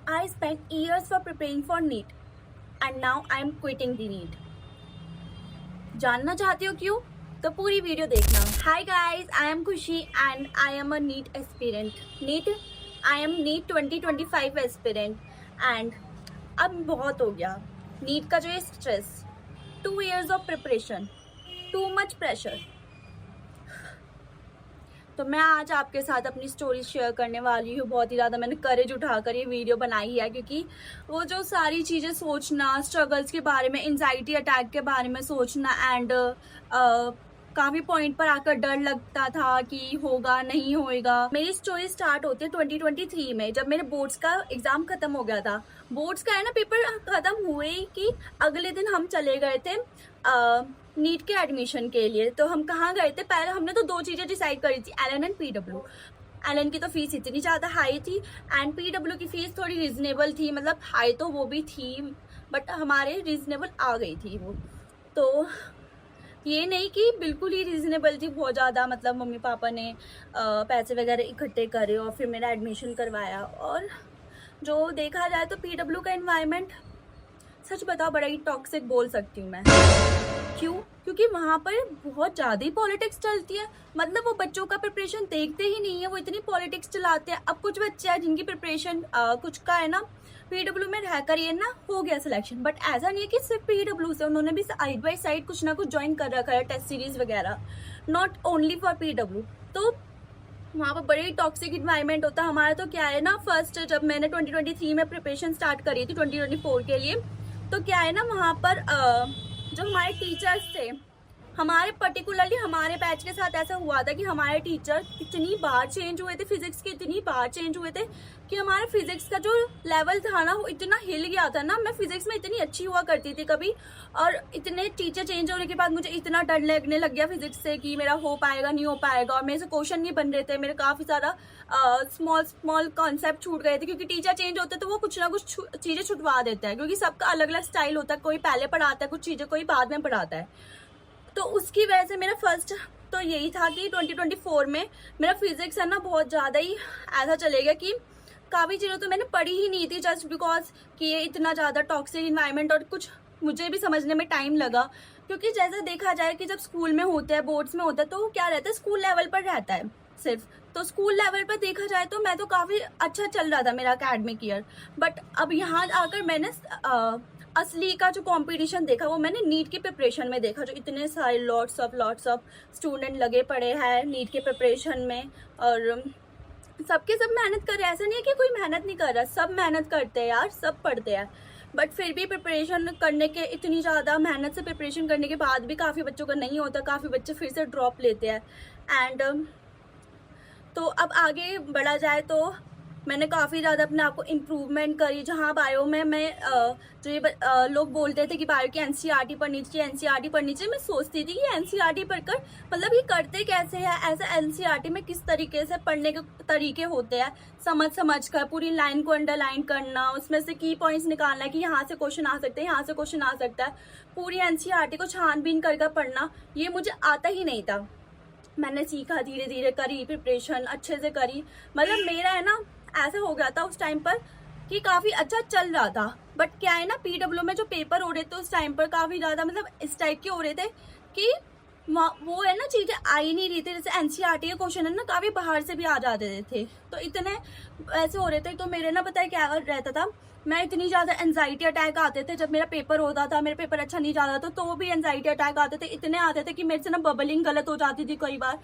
I spent years for preparing for NEET and now I am quitting the NEET. जानना चाहते हो क्यों? तो पूरी वीडियो देखना. Hi guys, I am Khushi and I am a NEET aspirant. I am NEET 2025 aspirant and अब बहुत हो गया. NEET का जो ये stress, 2 years of preparation, too much pressure. तो मैं आज आपके साथ अपनी स्टोरी शेयर करने वाली हूँ. बहुत ही ज़्यादा मैंने करेज उठाकर ये वीडियो बनाई है क्योंकि वो जो सारी चीज़ें सोचना, स्ट्रगल्स के बारे में, एंजाइटी अटैक के बारे में सोचना एंड काफ़ी पॉइंट पर आकर डर लगता था कि होगा नहीं होएगा. मेरी स्टोरी स्टार्ट होती है 2023 में, जब मेरे बोर्ड्स का एग्ज़ाम ख़त्म हो गया था. बोर्ड्स का है ना, पेपर ख़त्म हुए कि अगले दिन हम चले गए थे नीट के एडमिशन के लिए. तो हम कहाँ गए थे? पहले हमने तो 2 चीज़ें डिसाइड करी थी, एलएन एंड पीडब्ल्यू. एलएन की तो फीस इतनी ज़्यादा हाई थी एंड पीडब्ल्यू की फीस थोड़ी रीजनेबल थी. मतलब हाई तो वो भी थी बट हमारे रीजनेबल आ गई थी वो. तो ये नहीं कि बिल्कुल ही रीजनेबल थी, बहुत ज़्यादा. मतलब मम्मी पापा ने पैसे वगैरह इकट्ठे करे और फिर मेरा एडमिशन करवाया. और जो देखा जाए तो पीडब्ल्यू का एनवायरनमेंट, सच बताओ, बड़ा ही टॉक्सिक बोल सकती हूँ मैं. क्यों? क्योंकि वहाँ पर बहुत ज़्यादा ही पॉलिटिक्स चलती है. मतलब वो बच्चों का प्रिपरेशन देखते ही नहीं है, वो इतनी पॉलिटिक्स चलाते हैं. अब कुछ बच्चे हैं जिनकी प्रिपरेशन कुछ का है ना पीडब्ल्यू में रहकर ये ना हो गया सिलेक्शन, बट ऐसा नहीं है कि सिर्फ पीडब्ल्यू से, उन्होंने भी साइड बाई साइड कुछ ना कुछ ज्वाइन कर रखा है, टेस्ट सीरीज वगैरह, नॉट ओनली फॉर पीडब्ल्यू. तो वहाँ पर बड़ी टॉक्सिक इन्वायरमेंट होता है. हमारा तो क्या है ना, फर्स्ट जब मैंने 2023 में प्रिपरेशन स्टार्ट करी थी 2024 के लिए, तो क्या है ना, वहाँ पर जो हमारे टीचर्स थे, हमारे पर्टिकुलरली हमारे बैच के साथ ऐसा हुआ था कि हमारे टीचर इतनी बार चेंज हुए थे, फिजिक्स के इतनी बार चेंज हुए थे कि हमारे फिजिक्स का जो लेवल था ना वो इतना हिल गया था ना. मैं फिजिक्स में इतनी अच्छी हुआ करती थी कभी, और इतने टीचर चेंज होने के बाद मुझे इतना डर लगने लग गया फिजिक्स से कि मेरा हो पाएगा नहीं हो पाएगा. और मेरे से क्वेश्चन नहीं बन रहे थे, मेरे काफ़ी सारा स्मॉल कॉन्सेप्ट छूट गए थे क्योंकि टीचर चेंज होते तो वो कुछ ना कुछ चीज़ें छुटवा देता है, क्योंकि सबका अलग अलग स्टाइल होता है. कोई पहले पढ़ाता है कुछ चीज़ें, कोई बाद में पढ़ाता है. तो उसकी वजह से मेरा फर्स्ट तो यही था कि 2024 में मेरा फिजिक्स है ना बहुत ज़्यादा ही ऐसा चलेगा कि काफ़ी चीज़ें तो मैंने पढ़ी ही नहीं थी, जस्ट बिकॉज कि ये इतना ज़्यादा टॉक्सिक इन्वायरमेंट. और कुछ मुझे भी समझने में टाइम लगा, क्योंकि जैसे देखा जाए कि जब स्कूल में होते हैं, बोर्ड्स में होता है, तो क्या रहता है, स्कूल लेवल पर रहता है सिर्फ. तो स्कूल लेवल पर देखा जाए तो मैं तो काफ़ी अच्छा चल रहा था मेरा एकेडमिक ईयर. बट अब यहाँ आकर मैंने असली का जो कंपटीशन देखा वो मैंने नीट की प्रिपरेशन में देखा, जो इतने सारे लॉट्स ऑफ स्टूडेंट लगे पड़े हैं नीट के प्रिपरेशन में. और सबके सब मेहनत कर रहे हैं, ऐसा नहीं है कि कोई मेहनत नहीं कर रहा, सब मेहनत करते हैं यार, सब पढ़ते हैं. बट फिर भी प्रिपरेशन करने के, इतनी ज़्यादा मेहनत से प्रिपरेशन करने के बाद भी काफ़ी बच्चों का नहीं होता, काफ़ी बच्चे फिर से ड्रॉप लेते हैं. एंड तो अब आगे बढ़ा जाए तो मैंने काफ़ी ज़्यादा अपने आप को इम्प्रूवमेंट करी. जहाँ बायो में मैं जो ये लोग बोलते थे कि बायो की एनसीईआरटी पढ़नी चाहिए, एनसीईआरटी पढ़नी चाहिए, मैं सोचती थी कि एनसीईआरटी पढ़कर मतलब ये करते कैसे हैं, ऐसा एनसीईआरटी में किस तरीके से पढ़ने के तरीके होते हैं, समझ कर पूरी लाइन को अंडरलाइन करना, उसमें से की पॉइंट्स निकालना है कि यहाँ से क्वेश्चन आ सकते हैं, यहाँ से क्वेश्चन आ सकता है. पूरी एनसीईआरटी को छानबीन कर पढ़ना, ये मुझे आता ही नहीं था. मैंने सीखा, धीरे धीरे करी, प्रिपरेशन अच्छे से करी. मतलब मेरा है ना ऐसा हो गया था उस टाइम पर कि काफ़ी अच्छा चल रहा था. बट क्या है ना, पीडब्ल्यू में जो पेपर हो रहे थे उस टाइम पर काफ़ी ज़्यादा मतलब इस टाइप के हो रहे थे कि वो है ना चीज़ें आ ही नहीं रही थी. जैसे एनसीईआरटी के क्वेश्चन है ना काफ़ी बाहर से भी आ जाते थे, तो इतने ऐसे हो रहे थे. तो मेरे ना पता है क्या रहता था, मैं इतनी ज़्यादा एनजाइटी अटैक आते थे जब मेरा पेपर होता था, मेरा पेपर अच्छा नहीं जाता था तो वो भी एनजाइटी अटैक आते थे. इतने आते थे कि मेरे से ना बबलिंग गलत हो जाती थी कई बार,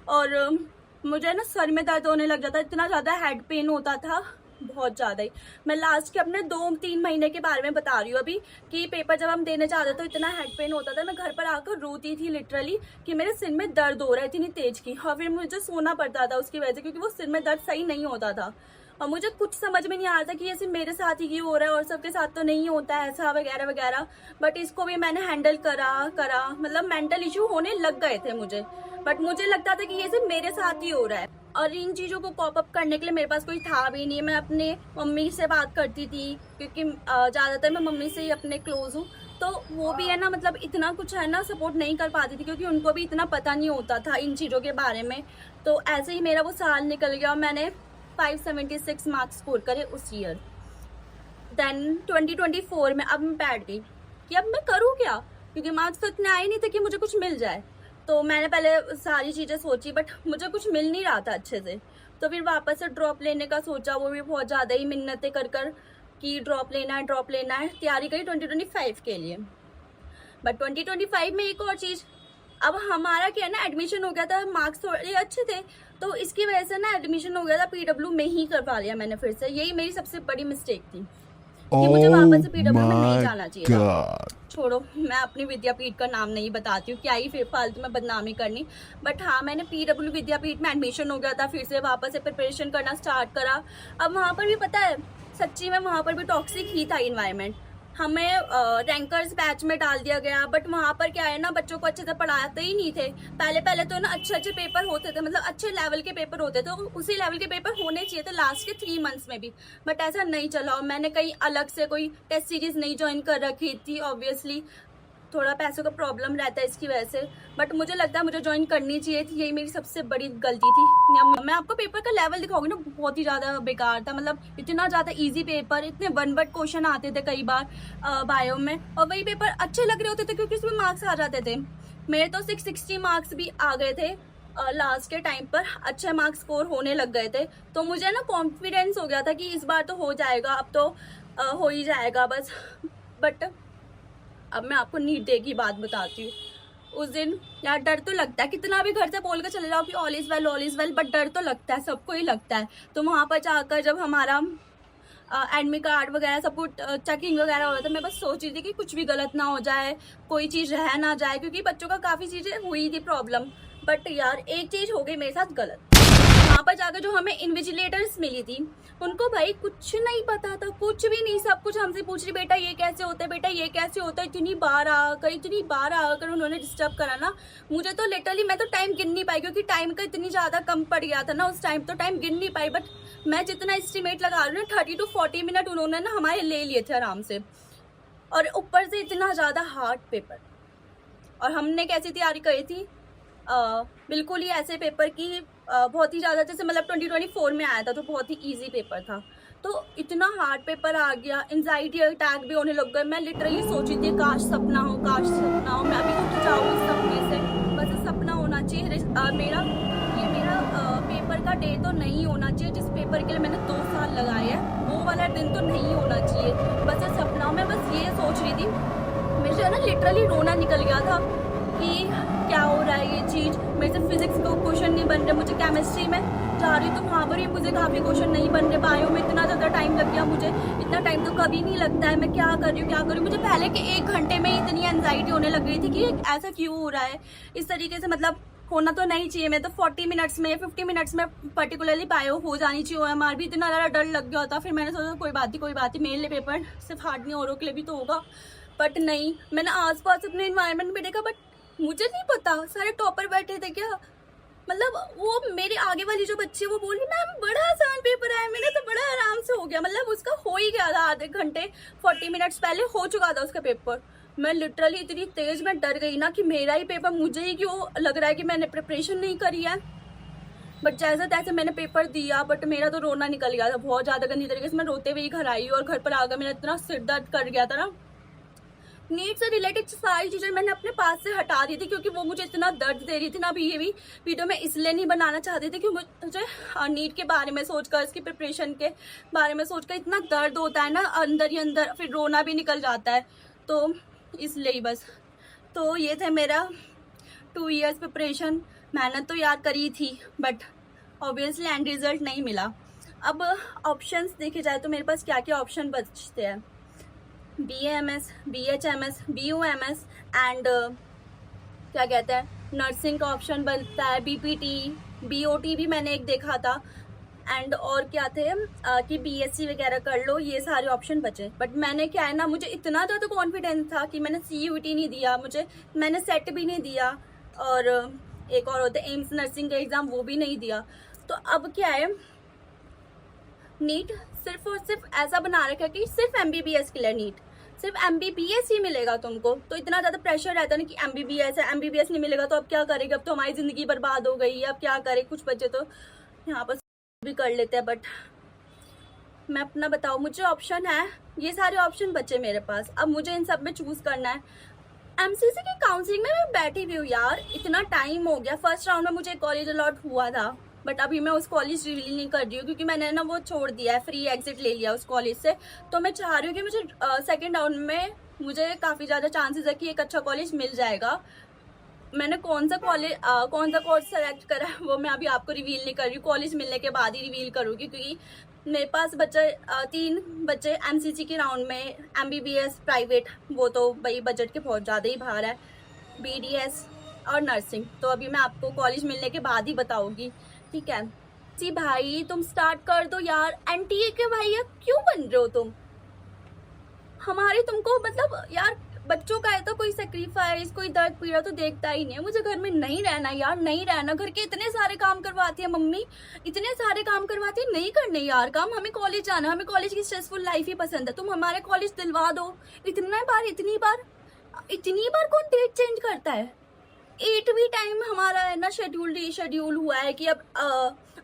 और मुझे ना सर में दर्द होने लग जाता, इतना ज़्यादा हेड पेन होता था, बहुत ज़्यादा ही. मैं लास्ट के अपने 2-3 महीने के बारे में बता रही हूँ अभी, कि पेपर जब हम देने जाते तो इतना हेड पेन होता था, मैं घर पर आकर रोती थी लिटरली कि मेरे सिर में दर्द हो रहा है इतनी तेज की. और फिर मुझे सोना पड़ता था उसकी वजह से, क्योंकि वो सिर में दर्द सही नहीं होता था. और मुझे कुछ समझ में नहीं आ रहा था कि ये सिर्फ मेरे साथ ही क्यों हो रहा है और सबके साथ तो नहीं होता है ऐसा वगैरह वगैरह. बट इसको भी मैंने हैंडल करा मतलब मेंटल इशू होने लग गए थे मुझे, बट मुझे लगता था कि ये सिर्फ मेरे साथ ही हो रहा है. और इन चीज़ों को कॉप अप करने के लिए मेरे पास कोई था भी नहीं. मैं अपने मम्मी से बात करती थी क्योंकि ज़्यादातर मैं मम्मी से ही अपने क्लोज हूँ, तो वो भी है ना मतलब इतना कुछ है ना सपोर्ट नहीं कर पाती थी क्योंकि उनको भी इतना पता नहीं होता था इन चीज़ों के बारे में. तो ऐसे ही मेरा वो साल निकल गया और मैंने 576 मार्क्स स्कोर करे उस ईयर. देन 2024 में अब मैं बैठ गई कि अब मैं करूँ क्या, क्योंकि मार्क्स तो इतने आए नहीं थे कि मुझे कुछ मिल जाए। तो मैंने पहले सारी चीज़ें सोची बट मुझे कुछ मिल नहीं रहा था अच्छे से। तो फिर वापस से ड्रॉप लेने का सोचा, वो भी बहुत ज़्यादा ही मिन्नतें कर कर कि ड्रॉप लेना है। तैयारी करी 2025 के लिए। बट 2025 में एक और चीज़, अब हमारा क्या है ना, एडमिशन हो गया था, मार्क्स थोड़े अच्छे थे तो इसकी वजह से ना एडमिशन हो गया था पीडब्ल्यू में ही करवा लिया मैंने फिर से। यही मेरी सबसे बड़ी मिस्टेक थी कि मुझे वापस से पीडब्ल्यू में नहीं जाना चाहिए था। छोड़ो, मैं अपनी विद्यापीठ का नाम नहीं बताती हूँ, क्या ही फिर फालतू में बदनामी करनी। बट हाँ, मैंने पीडब्ल्यू विद्यापीठ में एडमिशन हो गया था, फिर से वापस से प्रिपरेशन करना स्टार्ट करा। अब वहाँ पर भी पता है, सच्ची में वहाँ पर भी टॉक्सिक ही था इन्वायरमेंट। हमें रैंकर्स बैच में डाल दिया गया, बट वहाँ पर क्या है ना, बच्चों को अच्छे से पढ़ाते ही नहीं थे। पहले तो ना अच्छे पेपर होते थे, मतलब अच्छे लेवल के पेपर होते थे, तो उसी लेवल के पेपर होने चाहिए थे लास्ट के 3 मंथ्स में भी, बट ऐसा नहीं चला। और मैंने कहीं अलग से कोई टेस्ट सीरीज नहीं ज्वाइन कर रखी थी, ऑब्वियसली थोड़ा पैसों का प्रॉब्लम रहता है इसकी वजह से, बट मुझे लगता है मुझे ज्वाइन करनी चाहिए थी। यही मेरी सबसे बड़ी गलती थी। मैं आपको पेपर का लेवल दिखाऊंगी ना, बहुत ही ज़्यादा बेकार था। मतलब इतना ज़्यादा इजी पेपर, इतने वन वर्ड क्वेश्चन आते थे कई बार बायो में, और वही पेपर अच्छे लग रहे होते थे क्योंकि उसमें मार्क्स आ जाते थे। मेरे तो 660 मार्क्स भी आ गए थे लास्ट के टाइम पर, अच्छे मार्क्स स्कोर होने लग गए थे। तो मुझे ना कॉन्फिडेंस हो गया था कि इस बार तो हो जाएगा, अब तो हो ही जाएगा बस। बट अब मैं आपको नीट डे की बात बताती हूँ। उस दिन यार डर तो लगता है, कितना भी घर से बोल कर चले जाओ कि ऑल इज वेल, बट डर तो लगता है, सबको ही लगता है। तो वहाँ पर जाकर जब हमारा एडमिट कार्ड वगैरह सब कुछ चेकिंग वगैरह हो रहा था, मैं बस सोच रही थी कि कुछ भी गलत ना हो जाए, कोई चीज़ रह ना जाए, क्योंकि बच्चों का काफ़ी चीज़ें हुई थी प्रॉब्लम। बट यार एक चीज़ हो गई मेरे साथ गलत। वहाँ पर जाकर जो हमें इन्विजिलेटर्स मिली थी, उनको भाई कुछ नहीं पता था, कुछ भी नहीं। सब कुछ हमसे पूछ रही, बेटा ये कैसे होता है, बेटा ये कैसे होता है। इतनी बार आकर उन्होंने डिस्टर्ब करा ना, मुझे तो लिटरली मैं तो टाइम गिन नहीं पाई, क्योंकि टाइम का इतनी ज़्यादा कम पड़ गया था ना उस टाइम, तो टाइम गिन नहीं पाई। बट मैं जितना एस्टिमेट लगा रही हूँ ना, 30 to 40 मिनट उन्होंने ना हमारे ले लिए थे आराम से, और ऊपर से इतना ज़्यादा हार्ड पेपर। और हमने कैसी तैयारी करी थी, बिल्कुल ही ऐसे पेपर की बहुत ही ज़्यादा, जैसे मतलब 2024 में आया था तो बहुत ही इजी पेपर था, तो इतना हार्ड पेपर आ गया, एंजाइटी अटैक भी होने लग गए। मैं लिटरली सोची थी काश सपना हो, मैं अभी उठ जाऊँ इस सपने से, बस सपना होना चाहिए। मेरा पेपर का डे तो नहीं होना चाहिए, जिस पेपर के लिए मैंने 2 साल लगाए हैं वो वाला दिन तो नहीं होना चाहिए, बस सपना। मैं बस ये सोच रही थी, मेरे से ना लिटरली रोना निकल गया था कि क्या हो रहा है ये चीज़। मेरे से फिजिक्स का क्वेश्चन नहीं बन रहे, मुझे केमिस्ट्री में जा रही तो वहाँ पर भी मुझे काफ़ी क्वेश्चन नहीं बन रहे, बायो में इतना ज़्यादा टाइम लग गया मुझे। इतना टाइम तो कभी नहीं लगता है, मैं क्या कर रही हूँ। मुझे पहले के 1 घंटे में इतनी एंजाइटी होने लग गई थी कि ऐसा क्यों हो रहा है इस तरीके से, मतलब होना तो नहीं चाहिए। मैं तो 40 मिनट्स में 50 मिनट्स में पर्टिकुलरली बायो हो जानी चाहिए। OMR भी इतना ज़्यादा डर लग गया था। फिर मैंने सोचा कोई बात नहीं, मेरे लिए पेपर सिर्फ हार्ड नहीं, औरों के लिए भी तो होगा। बट नहीं, मैंने आसपास अपने इन्वायरमेंट में देखा, बट मुझे नहीं पता सारे टॉपर बैठे थे क्या। मतलब वो मेरे आगे वाली जो बच्ची, वो बोली मैम बड़ा आसान पेपर आया, मैंने तो बड़ा आराम से हो गया। मतलब उसका हो ही गया था, आधे घंटे 40 मिनट्स पहले हो चुका था उसका पेपर। मैं लिटरली इतनी तेज मैं डर गई ना कि मेरा ही पेपर, मुझे ही क्यों लग रहा है कि मैंने प्रिपरेशन नहीं करी है। बट जैसे तैसे मैंने पेपर दिया, बट मेरा तो रोना निकल गया था बहुत ज़्यादा गंदी तरीके से। मैं रोते हुए ही घर आई, और घर पर आकर मेरा इतना सिर दर्द कर गया था ना। नीट से रिलेटेड सारी चीज़ें मैंने अपने पास से हटा दी थी, क्योंकि वो मुझे इतना दर्द दे रही थी ना। अभी ये भी वीडियो मैं इसलिए नहीं बनाना चाहती थी कि मुझे नीट के बारे में सोचकर, इसकी प्रिपरेशन के बारे में सोचकर इतना दर्द होता है ना अंदर ही अंदर, फिर रोना भी निकल जाता है, तो इसलिए ही बस। तो ये थे मेरा 2 इयर्स प्रिपरेशन। मेहनत तो याद करी थी, बट ऑब्वियसली एंड रिजल्ट नहीं मिला। अब ऑप्शंस देखे जाए तो मेरे पास क्या क्या ऑप्शन बचते हैं, BAMS, BHMS, BUMS एंड क्या कहते हैं, नर्सिंग का ऑप्शन बनता है, BPT, BOT भी मैंने एक देखा था, एंड और क्या थे कि BSc वगैरह कर लो, ये सारे ऑप्शन बचे। बट मैंने क्या है ना, मुझे इतना ज़्यादा कॉन्फिडेंस था कि मैंने CUET नहीं दिया, मैंने सेट भी नहीं दिया, और एक और होता है एम्स नर्सिंग का एग्ज़ाम, वो भी नहीं दिया। तो अब क्या है, नीट सिर्फ और सिर्फ ऐसा बना रखा है कि सिर्फ MBBS के लिए नीट, सिर्फ MBBS ही मिलेगा तुमको। तो इतना ज़्यादा प्रेशर रहता है ना कि MBBS है, MBBS नहीं मिलेगा तो अब क्या करेंगे, अब तो हमारी ज़िंदगी बर्बाद हो गई है, अब क्या करें। कुछ बच्चे तो यहाँ पर भी कर लेते हैं, बट मैं अपना बताऊँ, मुझे ऑप्शन है, ये सारे ऑप्शन बचे मेरे पास, अब मुझे इन सब में चूज करना है। एमसीसी की काउंसलिंग में मैं बैठी हुई हूँ यार, इतना टाइम हो गया। फर्स्ट राउंड में मुझे कॉलेज अलॉट हुआ था, बट अभी मैं उस कॉलेज रिवील नहीं कर रही हूँ क्योंकि मैंने ना वो छोड़ दिया है, फ्री एग्जिट ले लिया उस कॉलेज से। तो मैं चाह रही हूँ कि मुझे सेकेंड राउंड में मुझे काफ़ी ज़्यादा चांसेस है कि एक अच्छा कॉलेज मिल जाएगा। मैंने कौन सा कोर्स सेलेक्ट करा है वो मैं अभी आपको रिवील नहीं कर रही हूँ, कॉलेज मिलने के बाद ही रिवील करूँगी, क्योंकि मेरे पास बच्चे 3 बच्चे एमसीसी के राउंड में, एमबीबीएस प्राइवेट, वो तो भाई बजट के बहुत ज़्यादा ही बाहर है, बीडीएस और नर्सिंग। तो अभी मैं आपको कॉलेज मिलने के बाद ही बताऊँगी, ठीक है जी। भाई तुम स्टार्ट कर दो यार, एनटीए के भैया क्यों बन रहे हो तुम? हमारे तुमको मतलब यार, बच्चों का है तो कोई सेक्रीफाइस, कोई दर्द पीड़ा तो देखता ही नहीं है। मुझे घर में नहीं रहना यार, नहीं रहना। घर के इतने सारे काम करवाती है मम्मी, इतने सारे काम करवाती है, नहीं करने यार काम। हमें कॉलेज जाना, हमें कॉलेज की स्ट्रेसफुल लाइफ ही पसंद है। तुम हमारे कॉलेज दिलवा दो। इतनी बार कौन डेट चेंज करता है? 8वीं टाइम हमारा है ना शेड्यूल हुआ है कि अब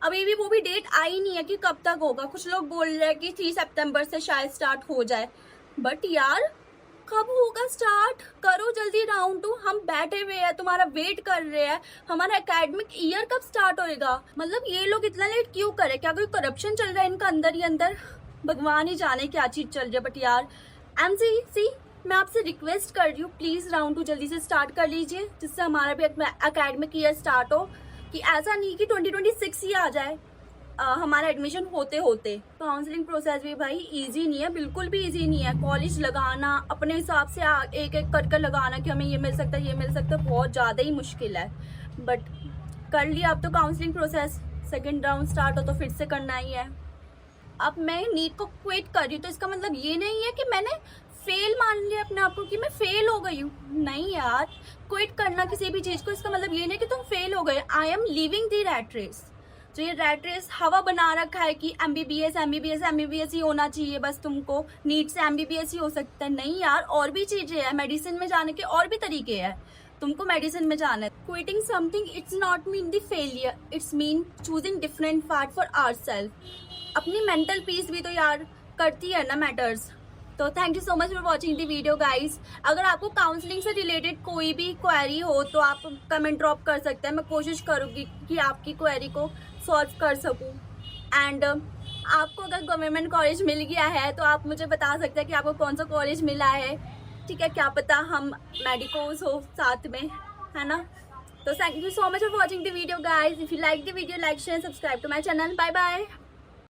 अभी भी वो भी डेट आई नहीं है कि कब तक होगा। कुछ लोग बोल रहे हैं कि 3 सितंबर से शायद स्टार्ट हो जाए, बट यार कब होगा स्टार्ट? करो जल्दी राउंड 2, हम बैठे हुए हैं, तुम्हारा वेट कर रहे हैं। हमारा एकेडमिक ईयर कब स्टार्ट होएगा? मतलब ये लोग इतना लेट क्यों करे? क्या कोई करप्शन चल रहा है इनका अंदर ही अंदर? भगवान ही जाने क्या चीज चल रही है। बट यार एमसीसी, मैं आपसे रिक्वेस्ट कर रही हूँ, प्लीज राउंड 2 जल्दी से स्टार्ट कर लीजिए, जिससे हमारा भी एकेडमिक ईयर स्टार्ट हो। कि ऐसा नहीं कि 2026 ही आ जाए हमारा एडमिशन होते होते। काउंसलिंग प्रोसेस भी भाई इजी नहीं है, बिल्कुल भी इजी नहीं है। कॉलेज लगाना अपने हिसाब से एक एक कर लगाना कि हमें ये मिल सकता है, ये मिल सकता है, बहुत ज़्यादा ही मुश्किल है। बट कर लिया अब तो counselling process, second round start हो तो फिर से करना ही है। अब मैं नीट को क्विट कर रही हूँ तो इसका मतलब ये नहीं है कि मैंने फेल मान लिया अपने आप को, कि मैं फेल हो गई हूँ। नहीं यार, क्विट करना किसी भी चीज़ को इसका मतलब ये नहीं कि तुम फेल हो गए। I am leaving the rat race. जो ये रैट रेस हवा बना रखा है कि एमबीबीएस ही होना चाहिए, बस तुमको नीट से एमबीबीएस ही हो सकता है। नहीं यार, और भी चीजें हैं, मेडिसिन में जाने के और भी तरीके हैं। तुमको मेडिसिन में जाना है। Quitting something it's not mean the failure, it's mean choosing different path for ourself. अपनी मेंटल पीस भी तो यार करती है ना मैटर्स। तो thank you so much for watching the video guys. अगर आपको काउंसलिंग से रिलेटेड कोई भी क्वेरी हो तो आप कमेंट ड्रॉप कर सकते हैं। मैं कोशिश करूँगी कि आपकी क्वेरी को सॉल्व कर सकूँ। एंड आपको अगर गवर्नमेंट कॉलेज मिल गया है तो आप मुझे बता सकते हैं कि आपको कौन सा कॉलेज मिला है, ठीक है? क्या पता हम मेडिकोस हो साथ में, है ना? तो thank you so much for watching the video guys. If you like the video, like share subscribe to my channel. Bye bye.